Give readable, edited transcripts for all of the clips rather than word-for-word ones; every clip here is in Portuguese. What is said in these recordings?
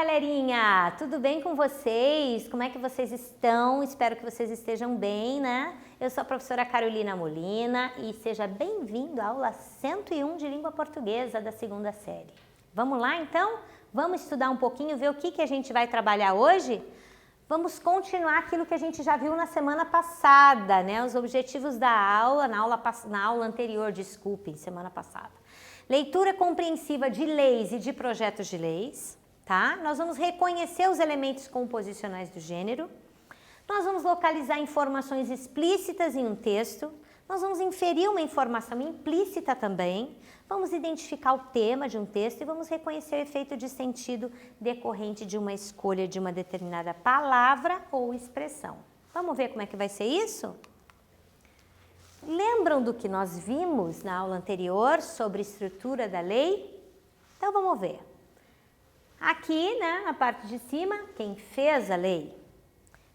galerinha! Tudo bem com vocês? Como é que vocês estão? Espero que vocês estejam bem, né? Eu sou a professora Carolina Molina e seja bem-vindo à aula 101 de língua portuguesa da segunda série. Vamos lá, então? Vamos estudar um pouquinho, ver o que a gente vai trabalhar hoje? Vamos continuar aquilo que a gente já viu na semana passada, né? Os objetivos da aula, na aula anterior, desculpem, semana passada. Leitura compreensiva de leis e de projetos de leis, tá? Nós vamos reconhecer os elementos composicionais do gênero. Nós vamos localizar informações explícitas em um texto. Nós vamos inferir uma informação implícita também. Vamos identificar o tema de um texto e vamos reconhecer o efeito de sentido decorrente de uma escolha de uma determinada palavra ou expressão. Vamos ver como é que vai ser isso? Lembram do que nós vimos na aula anterior sobre estrutura da lei? Então vamos ver. Aqui, né, na parte de cima, quem fez a lei.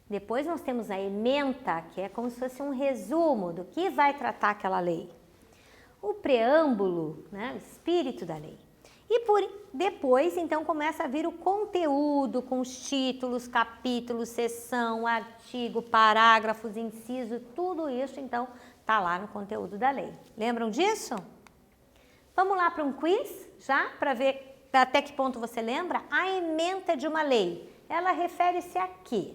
Depois nós temos a ementa, que é como se fosse um resumo do que vai tratar aquela lei. O preâmbulo, né, o espírito da lei. E depois, então, começa a vir o conteúdo com os títulos, capítulos, seção, artigo, parágrafos, inciso, tudo isso, então, está lá no conteúdo da lei. Lembram disso? Vamos lá para um quiz, já, para ver até que ponto você lembra? A ementa de uma lei, ela refere-se a quê?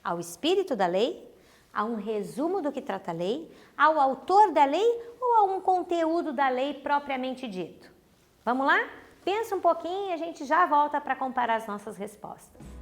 Ao espírito da lei, a um resumo do que trata a lei, ao autor da lei ou a um conteúdo da lei propriamente dito? Vamos lá? Pensa um pouquinho e a gente já volta para comparar as nossas respostas.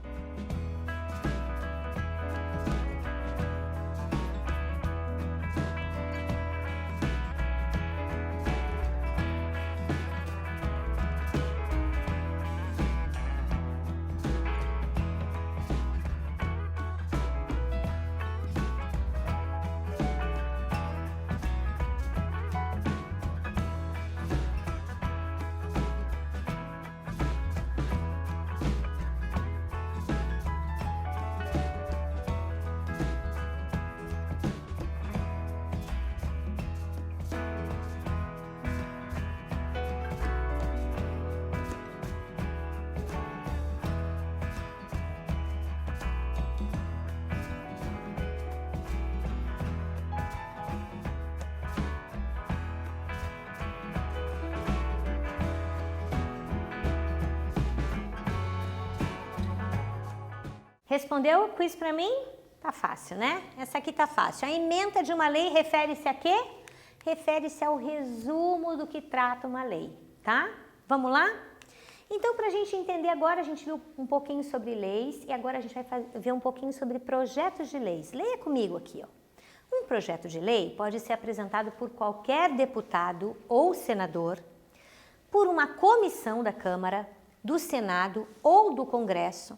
Respondeu o quiz para mim? Tá fácil, né? Essa aqui tá fácil. A ementa de uma lei refere-se a quê? Refere-se ao resumo do que trata uma lei, tá? Vamos lá? Então, para a gente entender agora, a gente viu um pouquinho sobre leis e agora a gente vai ver um pouquinho sobre projetos de leis. Leia comigo aqui, ó. Um projeto de lei pode ser apresentado por qualquer deputado ou senador, por uma comissão da Câmara, do Senado ou do Congresso,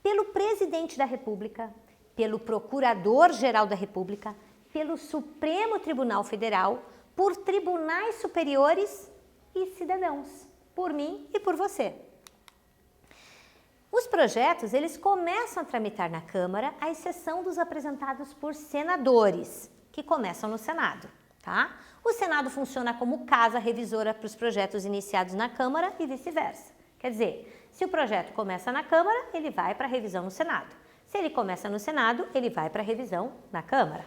pelo Presidente da República, pelo Procurador-Geral da República, pelo Supremo Tribunal Federal, por tribunais superiores e cidadãos, por mim e por você. Os projetos, eles começam a tramitar na Câmara, à exceção dos apresentados por senadores, que começam no Senado, tá? O Senado funciona como casa revisora para os projetos iniciados na Câmara e vice-versa. Quer dizer, se o projeto começa na Câmara, ele vai para a revisão no Senado. Se ele começa no Senado, ele vai para a revisão na Câmara.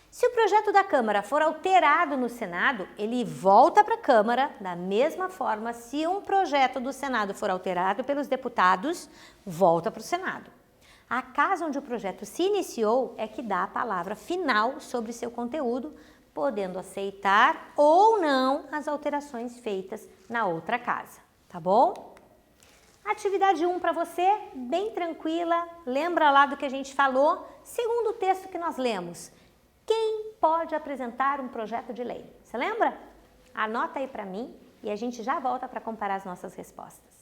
Se o projeto da Câmara for alterado no Senado, ele volta para a Câmara. Da mesma forma, se um projeto do Senado for alterado pelos deputados, volta para o Senado. A casa onde o projeto se iniciou é que dá a palavra final sobre seu conteúdo, podendo aceitar ou não as alterações feitas na outra casa. Tá bom? Atividade 1 para você, bem tranquila, lembra lá do que a gente falou, segundo o texto que nós lemos. Quem pode apresentar um projeto de lei? Você lembra? Anota aí para mim e a gente já volta para comparar as nossas respostas.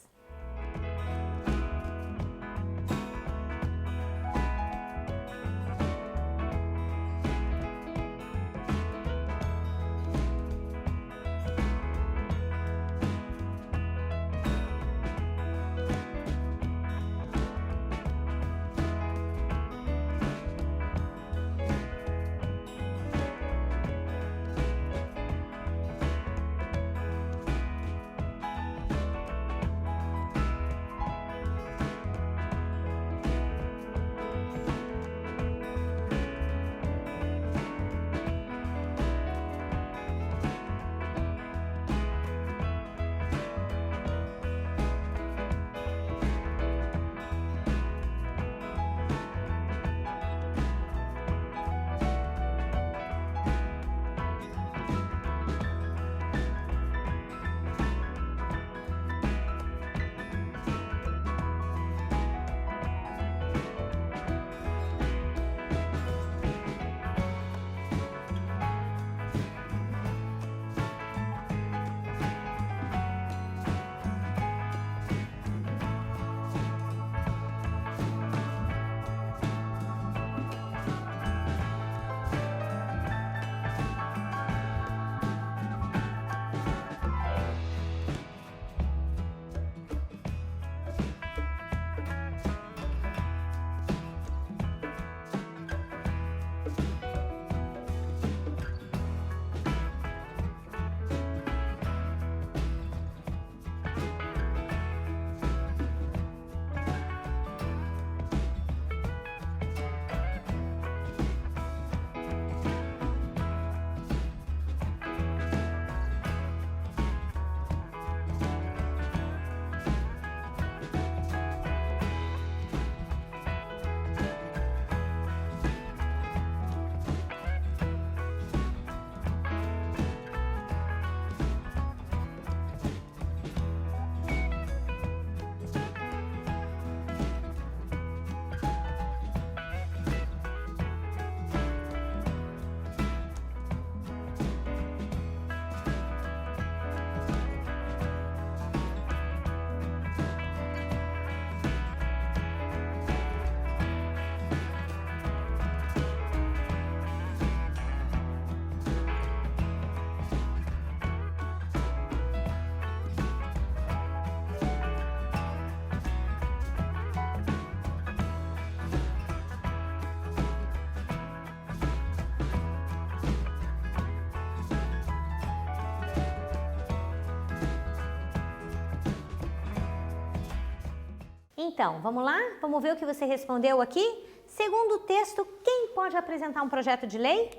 Então, vamos lá? Vamos ver o que você respondeu aqui? Segundo o texto, quem pode apresentar um projeto de lei?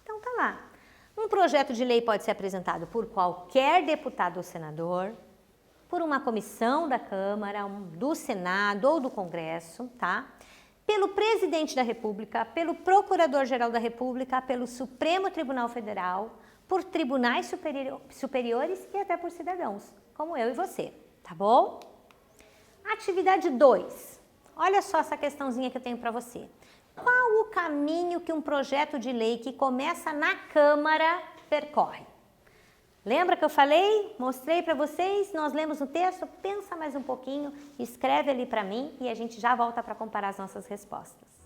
Então tá lá. Um projeto de lei pode ser apresentado por qualquer deputado ou senador, por uma comissão da Câmara, do Senado ou do Congresso, tá? Pelo presidente da República, pelo Procurador-Geral da República, pelo Supremo Tribunal Federal, por tribunais superiores e até por cidadãos, como eu e você, tá bom? Atividade 2. Olha só essa questãozinha que eu tenho para você. Qual o caminho que um projeto de lei que começa na Câmara percorre? Lembra que eu falei? Mostrei para vocês? Nós lemos o texto? Pensa mais um pouquinho, escreve ali para mim e a gente já volta para comparar as nossas respostas.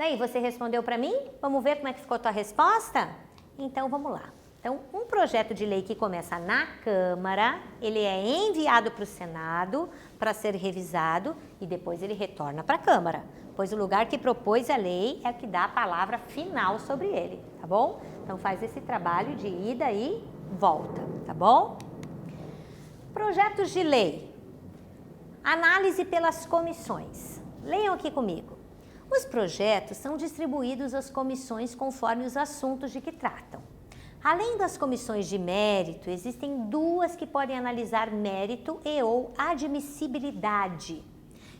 Daí, você respondeu para mim? Vamos ver como é que ficou a tua resposta? Então, vamos lá. Então, um projeto de lei que começa na Câmara, ele é enviado para o Senado para ser revisado e depois ele retorna para a Câmara, pois o lugar que propôs a lei é o que dá a palavra final sobre ele, tá bom? Então, faz esse trabalho de ida e volta, tá bom? Projetos de lei. Análise pelas comissões. Leiam aqui comigo. Os projetos são distribuídos às comissões conforme os assuntos de que tratam. Além das comissões de mérito, existem duas que podem analisar mérito e ou admissibilidade,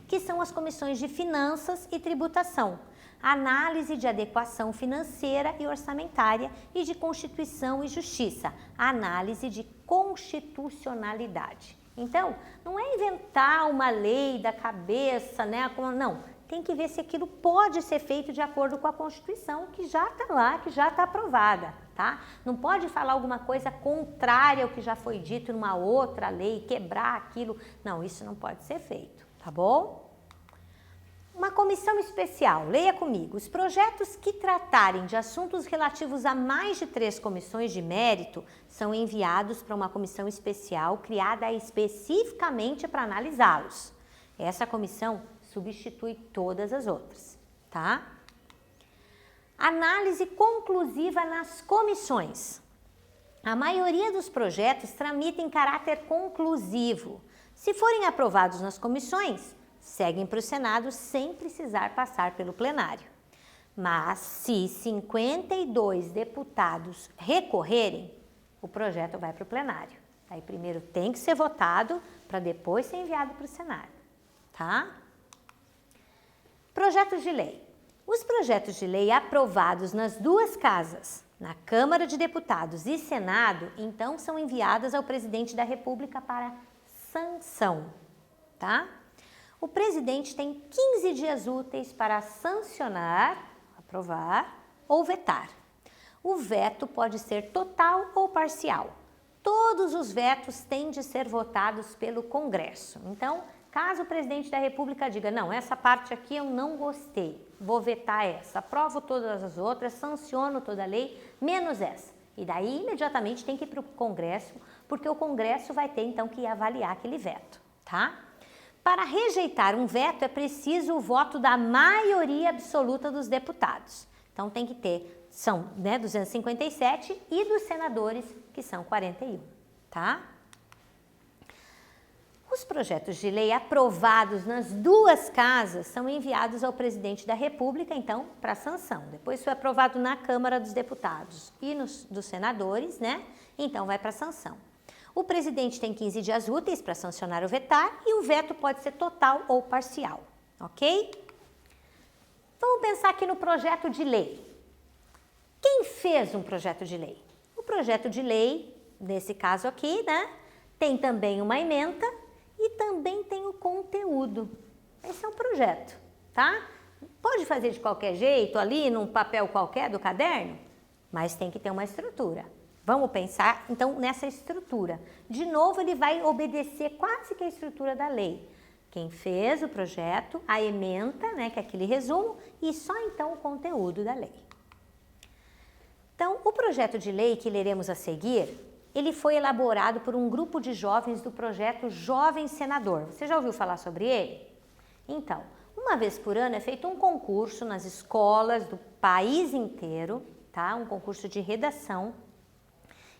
que são as comissões de finanças e tributação, análise de adequação financeira e orçamentária e de Constituição e Justiça, análise de constitucionalidade. Então, não é inventar uma lei da cabeça, né? Não. Tem que ver se aquilo pode ser feito de acordo com a Constituição, que já está lá, que já está aprovada, tá? Não pode falar alguma coisa contrária ao que já foi dito numa outra lei, quebrar aquilo. Não, isso não pode ser feito, tá bom? Uma comissão especial, leia comigo, os projetos que tratarem de assuntos relativos a mais de 3 comissões de mérito são enviados para uma comissão especial criada especificamente para analisá-los. Essa comissão substitui todas as outras, tá? Análise conclusiva nas comissões. A maioria dos projetos tramita em caráter conclusivo. Se forem aprovados nas comissões, seguem para o Senado sem precisar passar pelo plenário. Mas se 52 deputados recorrerem, o projeto vai para o plenário. Aí primeiro tem que ser votado para depois ser enviado para o Senado, tá? Projetos de lei. Os projetos de lei aprovados nas 2 casas, na Câmara de Deputados e Senado, então são enviados ao presidente da República para sanção, tá? O presidente tem 15 dias úteis para sancionar, aprovar ou vetar. O veto pode ser total ou parcial. Todos os vetos têm de ser votados pelo Congresso. Então, caso o presidente da República diga, não, essa parte aqui eu não gostei, vou vetar essa, aprovo todas as outras, sanciono toda a lei, menos essa. E daí, imediatamente, tem que ir para o Congresso, porque o Congresso vai ter, então, que avaliar aquele veto, tá? Para rejeitar um veto é preciso o voto da maioria absoluta dos deputados. Então tem que ter, são 257 e dos senadores, que são 41, tá? Os projetos de lei aprovados nas 2 casas são enviados ao presidente da República, então, para sanção. Depois foi aprovado na Câmara dos Deputados e dos senadores, né? Então vai para sanção. O presidente tem 15 dias úteis para sancionar ou vetar e o veto pode ser total ou parcial, ok? Vamos pensar aqui no projeto de lei. Quem fez um projeto de lei? O projeto de lei, nesse caso aqui, né, tem também uma ementa e também tem o conteúdo. Esse é um projeto, tá? Pode fazer de qualquer jeito ali, num papel qualquer do caderno, mas tem que ter uma estrutura. Vamos pensar, então, nessa estrutura. De novo, ele vai obedecer quase que a estrutura da lei. Quem fez o projeto, a ementa, né, que é aquele resumo, e só então o conteúdo da lei. Então, o projeto de lei que leremos a seguir, ele foi elaborado por um grupo de jovens do projeto Jovem Senador. Você já ouviu falar sobre ele? Então, uma vez por ano é feito um concurso nas escolas do país inteiro, tá? Um concurso de redação.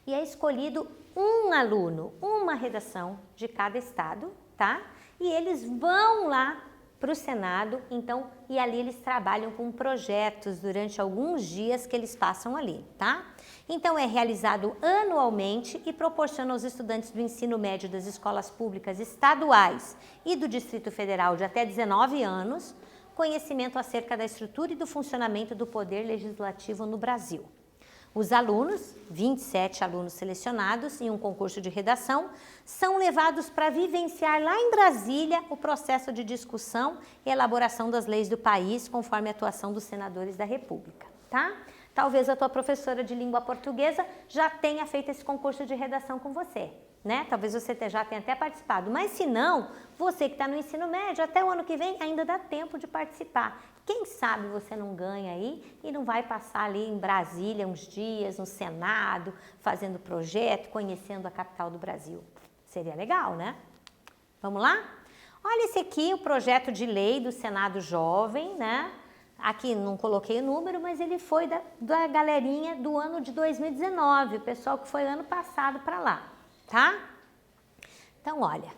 E é escolhido um aluno, uma redação de cada estado, tá? E eles vão lá para o Senado, então, e ali eles trabalham com projetos durante alguns dias que eles passam ali, tá? Então, é realizado anualmente e proporciona aos estudantes do ensino médio das escolas públicas estaduais e do Distrito Federal de até 19 anos, conhecimento acerca da estrutura e do funcionamento do poder legislativo no Brasil. Os alunos, 27 alunos selecionados em um concurso de redação, são levados para vivenciar lá em Brasília o processo de discussão e elaboração das leis do país, conforme a atuação dos senadores da República, tá? Talvez a tua professora de língua portuguesa já tenha feito esse concurso de redação com você, né? Talvez você já tenha até participado, mas se não, você que está no ensino médio, até o ano que vem ainda dá tempo de participar. Quem sabe você não ganha aí e não vai passar ali em Brasília uns dias, no Senado, fazendo projeto, conhecendo a capital do Brasil. Seria legal, né? Vamos lá? Olha esse aqui, o projeto de lei do Senado Jovem, né? Aqui não coloquei o número, mas ele foi da galerinha do ano de 2019, o pessoal que foi ano passado para lá, tá? Então, olha,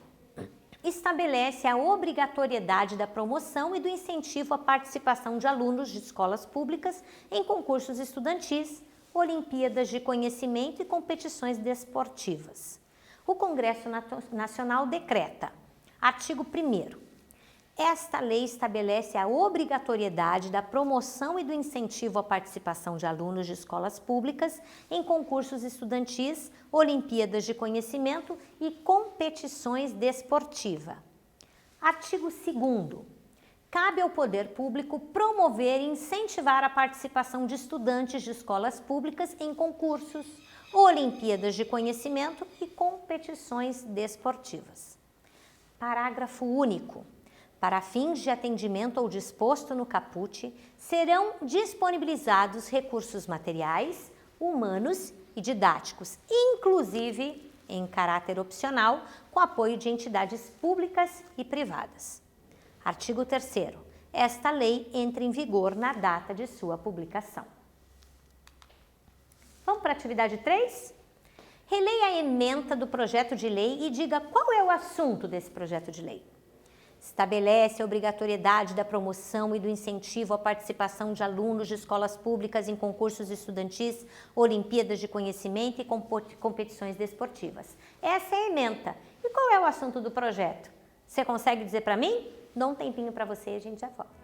estabelece a obrigatoriedade da promoção e do incentivo à participação de alunos de escolas públicas em concursos estudantis, Olimpíadas de Conhecimento e competições desportivas. O Congresso Nacional decreta, artigo 1º, esta lei estabelece a obrigatoriedade da promoção e do incentivo à participação de alunos de escolas públicas em concursos estudantis, Olimpíadas de Conhecimento e competições desportivas. Artigo 2º. cabe ao poder público promover e incentivar a participação de estudantes de escolas públicas em concursos, Olimpíadas de conhecimento e competições desportivas. Parágrafo único. Para fins de atendimento ao disposto no caput, serão disponibilizados recursos materiais, humanos e didáticos, inclusive em caráter opcional, com apoio de entidades públicas e privadas. Artigo 3º. Esta lei entra em vigor na data de sua publicação. Vamos para a atividade 3? Releia a ementa do projeto de lei e diga qual é o assunto desse projeto de lei. Estabelece a obrigatoriedade da promoção e do incentivo à participação de alunos de escolas públicas em concursos estudantis, Olimpíadas de conhecimento e competições desportivas. Essa é a ementa. E qual é o assunto do projeto? Você consegue dizer para mim? Dá um tempinho para você e a gente já volta.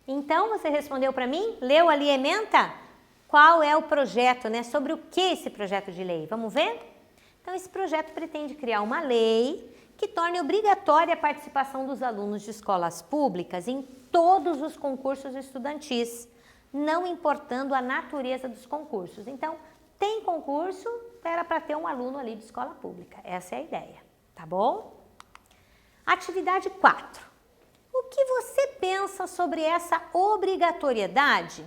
Então, você respondeu para mim? Leu ali, ementa? Qual é o projeto, né? Sobre o que esse projeto de lei? Vamos ver? Então, esse projeto pretende criar uma lei que torne obrigatória a participação dos alunos de escolas públicas em todos os concursos estudantis, não importando a natureza dos concursos. Então, tem concurso, era para ter um aluno ali de escola pública. Essa é a ideia, tá bom? Atividade 4. O que você pensa sobre essa obrigatoriedade?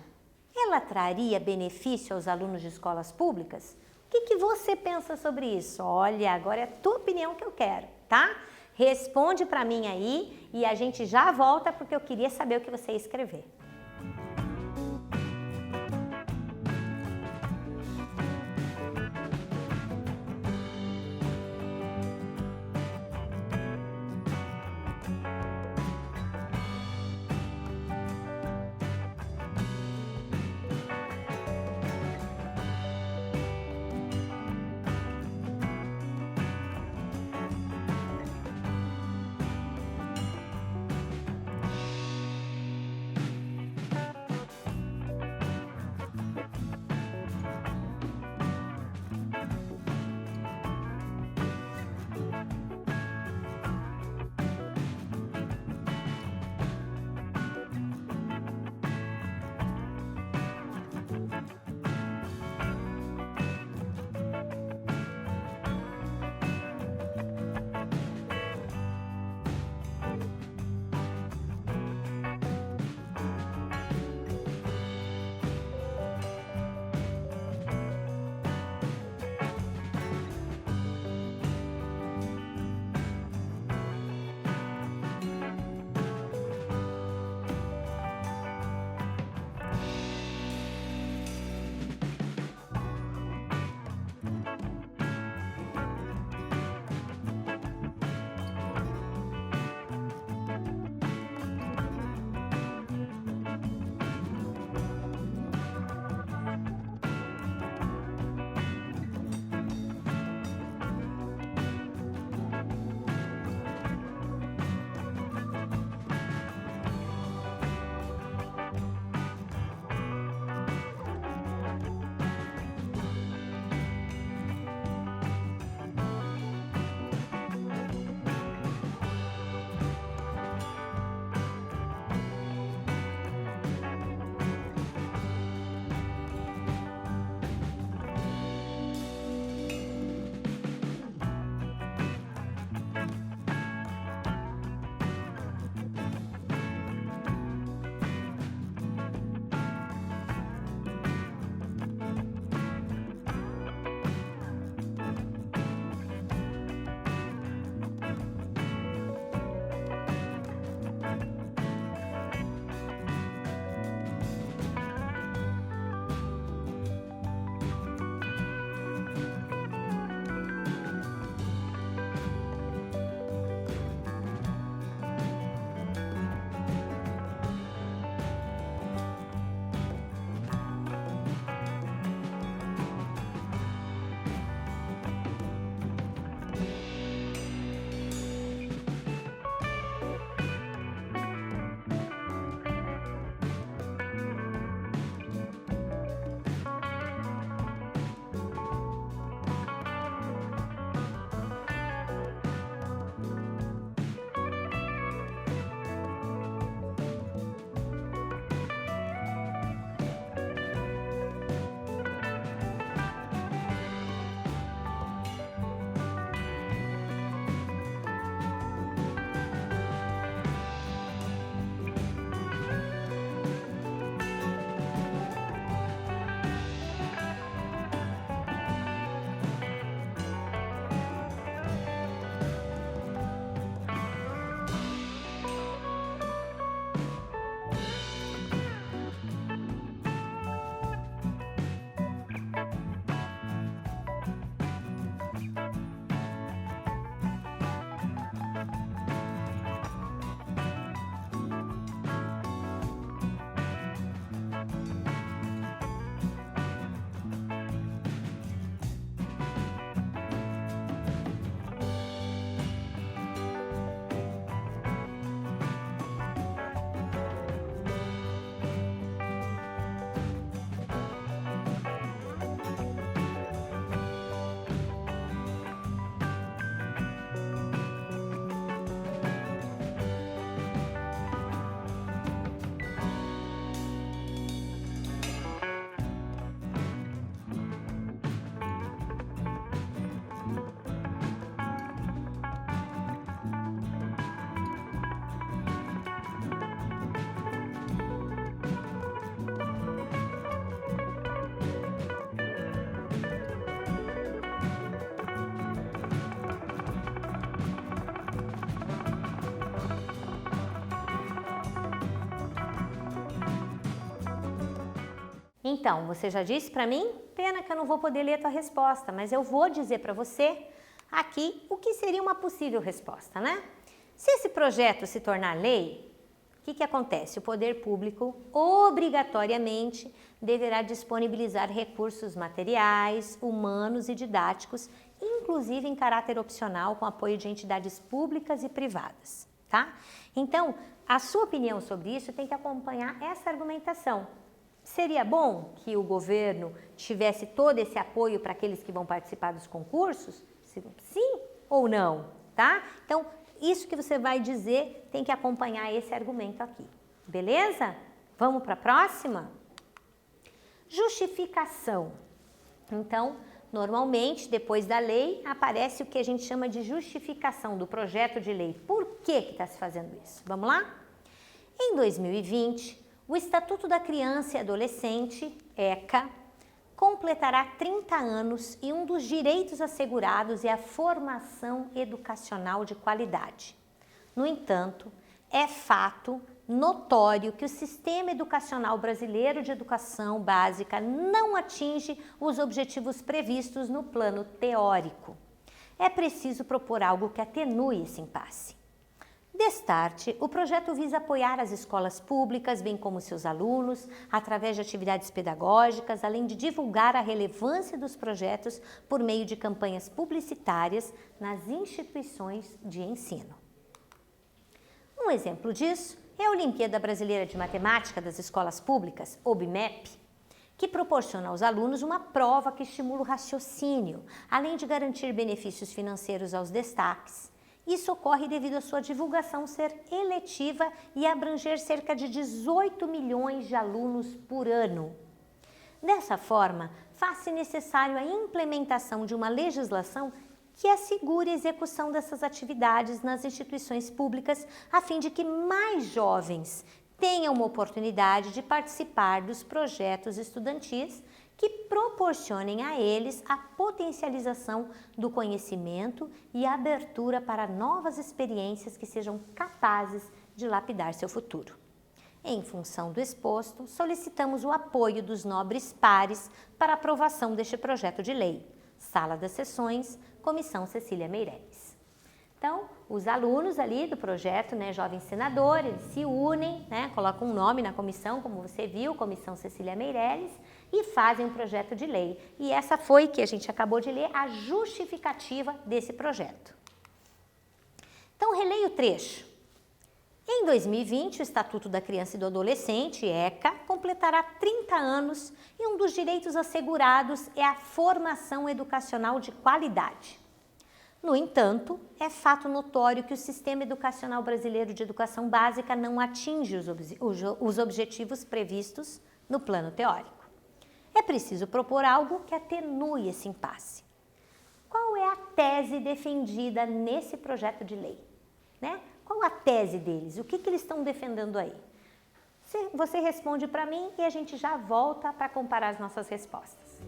Ela traria benefício aos alunos de escolas públicas? O que você pensa sobre isso? Olha, agora é a tua opinião que eu quero, tá? Responde para mim aí e a gente já volta porque eu queria saber o que você ia escrever. Então, você já disse para mim? Pena que eu não vou poder ler a tua resposta, mas eu vou dizer para você aqui o que seria uma possível resposta, né? Se esse projeto se tornar lei, o que acontece? O poder público obrigatoriamente deverá disponibilizar recursos materiais, humanos e didáticos, inclusive em caráter opcional, com apoio de entidades públicas e privadas, tá? Então, a sua opinião sobre isso tem que acompanhar essa argumentação. Seria bom que o governo tivesse todo esse apoio para aqueles que vão participar dos concursos? Sim ou não, tá? Então, isso que você vai dizer tem que acompanhar esse argumento aqui, beleza? Vamos para a próxima? Justificação. Então, normalmente, depois da lei, aparece o que a gente chama de justificação do projeto de lei. Por que está se fazendo isso? Vamos lá? Em 2020, o Estatuto da Criança e Adolescente, ECA, completará 30 anos e um dos direitos assegurados é a formação educacional de qualidade. No entanto, é fato notório que o sistema educacional brasileiro de educação básica não atinge os objetivos previstos no plano teórico. É preciso propor algo que atenue esse impasse. Destarte, o projeto visa apoiar as escolas públicas, bem como seus alunos, através de atividades pedagógicas, além de divulgar a relevância dos projetos por meio de campanhas publicitárias nas instituições de ensino. Um exemplo disso é a Olimpíada Brasileira de Matemática das Escolas Públicas, OBMEP, que proporciona aos alunos uma prova que estimula o raciocínio, além de garantir benefícios financeiros aos destaques. Isso ocorre devido à sua divulgação ser eletiva e abranger cerca de 18 milhões de alunos por ano. Dessa forma, faz-se necessário a implementação de uma legislação que assegure a execução dessas atividades nas instituições públicas, a fim de que mais jovens tenham uma oportunidade de participar dos projetos estudantis que proporcionem a eles a potencialização do conhecimento e a abertura para novas experiências que sejam capazes de lapidar seu futuro. Em função do exposto, solicitamos o apoio dos nobres pares para aprovação deste projeto de lei. Sala das Sessões, Comissão Cecília Meirelles. Então, os alunos ali do projeto, né, Jovem Senador, eles se unem, né, colocam um nome na comissão, como você viu, Comissão Cecília Meirelles, e fazem um projeto de lei. E essa foi, que a gente acabou de ler, a justificativa desse projeto. Então, releia o trecho. Em 2020, o Estatuto da Criança e do Adolescente, ECA, completará 30 anos e um dos direitos assegurados é a formação educacional de qualidade. No entanto, é fato notório que o sistema educacional brasileiro de educação básica não atinge os objetivos previstos no plano teórico. É preciso propor algo que atenue esse impasse. Qual é a tese defendida nesse projeto de lei? Né? Qual a tese deles? O que eles estão defendendo aí? Você responde para mim e a gente já volta para comparar as nossas respostas.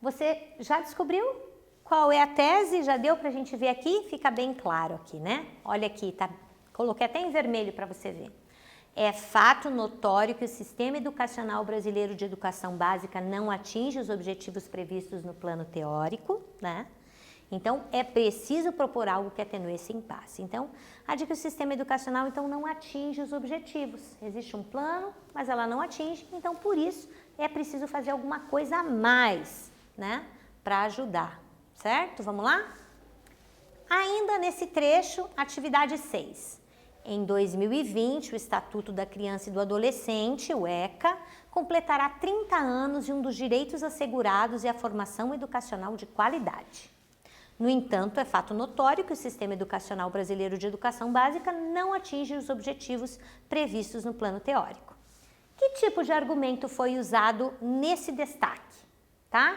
Você já descobriu qual é a tese? Já deu para a gente ver aqui? Fica bem claro aqui, né? Olha aqui, tá? Coloquei até em vermelho para você ver. É fato notório que o sistema educacional brasileiro de educação básica não atinge os objetivos previstos no plano teórico, né? Então, é preciso propor algo que atenue esse impasse. Então, a dica que o sistema educacional, então, não atinge os objetivos. Existe um plano, mas ela não atinge, então, por isso, é preciso fazer alguma coisa a mais, né, para ajudar, certo? Vamos lá? Ainda nesse trecho, atividade 6. Em 2020, o Estatuto da Criança e do Adolescente, o ECA, completará 30 anos e um dos direitos assegurados é a formação educacional de qualidade. No entanto, é fato notório que o sistema educacional brasileiro de educação básica não atinge os objetivos previstos no plano teórico. Que tipo de argumento foi usado nesse destaque? Tá?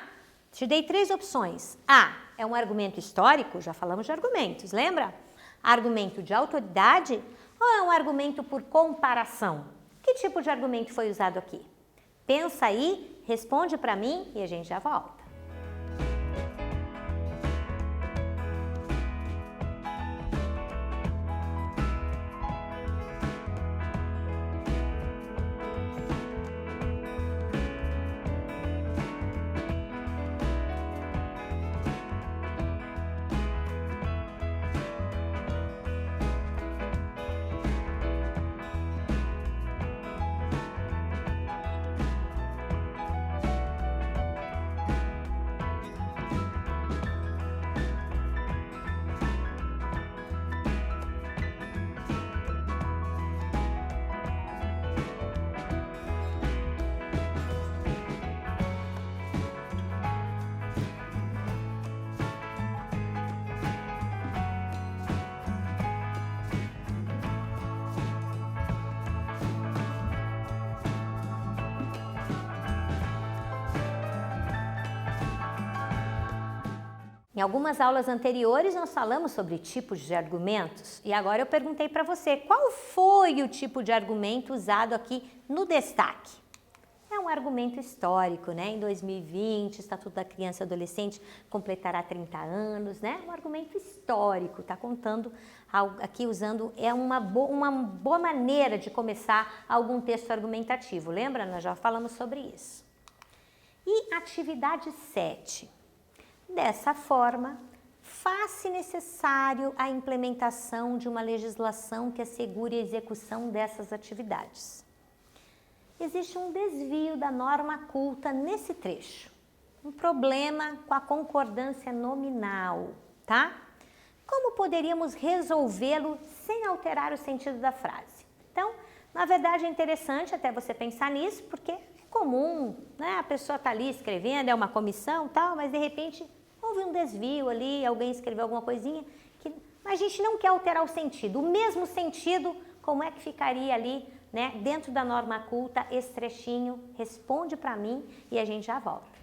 Te dei 3 opções. A, é um argumento histórico, já falamos de argumentos, lembra? Argumento de autoridade ou é um argumento por comparação? Que tipo de argumento foi usado aqui? Pensa aí, responde para mim e a gente já volta. Em algumas aulas anteriores nós falamos sobre tipos de argumentos e agora eu perguntei para você qual foi o tipo de argumento usado aqui no destaque. É um argumento histórico, né? Em 2020, o Estatuto da Criança e Adolescente completará 30 anos, né? Um argumento histórico, tá contando aqui usando, é uma boa maneira de começar algum texto argumentativo, lembra? Nós já falamos sobre isso. E atividade 7. Dessa forma, faz-se necessário a implementação de uma legislação que assegure a execução dessas atividades. Existe um desvio da norma culta nesse trecho, um problema com a concordância nominal, tá? Como poderíamos resolvê-lo sem alterar o sentido da frase? Então, na verdade é interessante até você pensar nisso, porque é comum, né? A pessoa está ali escrevendo, é uma comissão e tal, mas de repente houve um desvio ali, alguém escreveu alguma coisinha, mas a gente não quer alterar o sentido. O mesmo sentido, como é que ficaria ali, né, dentro da norma culta, esse trechinho? Responde para mim e a gente já volta.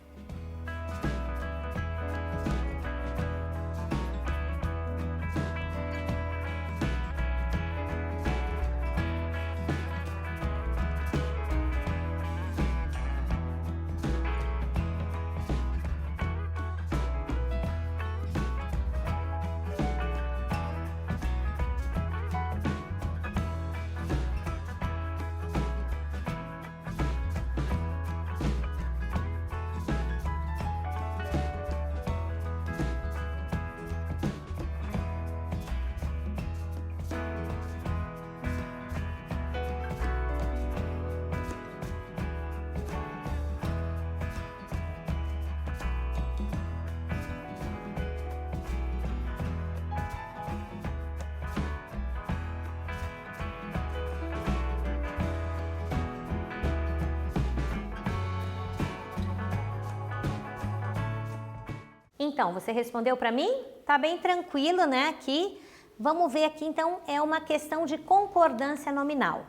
Então, você respondeu para mim? Tá bem tranquilo, né, aqui. Vamos ver aqui, então, é uma questão de concordância nominal.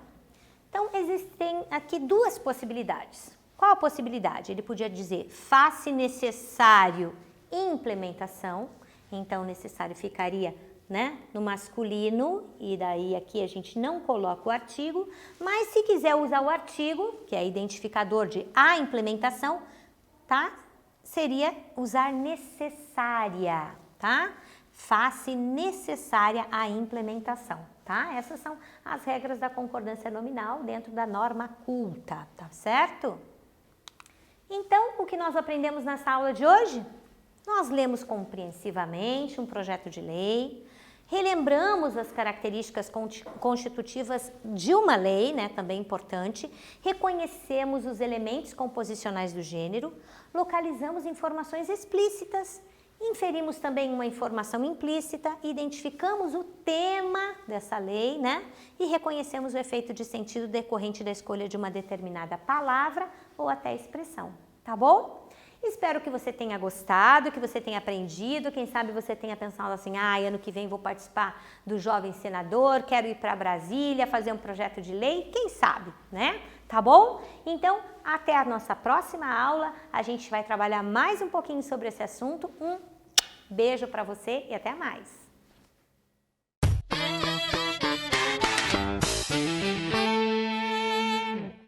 Então, existem aqui 2 possibilidades. Qual a possibilidade? Ele podia dizer, faz-se necessário implementação. Então, necessário ficaria, né, no masculino, e daí aqui a gente não coloca o artigo. Mas se quiser usar o artigo, que é identificador de a implementação, tá? seria usar necessária, tá? Face necessária à implementação, tá? Essas são as regras da concordância nominal dentro da norma culta, tá certo? Então, o que nós aprendemos nessa aula de hoje? Nós lemos compreensivamente um projeto de lei, relembramos as características constitutivas de uma lei, né, também importante, reconhecemos os elementos composicionais do gênero, localizamos informações explícitas, inferimos também uma informação implícita, identificamos o tema dessa lei, né, e reconhecemos o efeito de sentido decorrente da escolha de uma determinada palavra ou até expressão, tá bom? Espero que você tenha gostado, que você tenha aprendido, quem sabe você tenha pensado assim, ano que vem vou participar do Jovem Senador, quero ir para Brasília, fazer um projeto de lei, quem sabe, né? Tá bom? Então, até a nossa próxima aula, a gente vai trabalhar mais um pouquinho sobre esse assunto. Um beijo para você e até mais!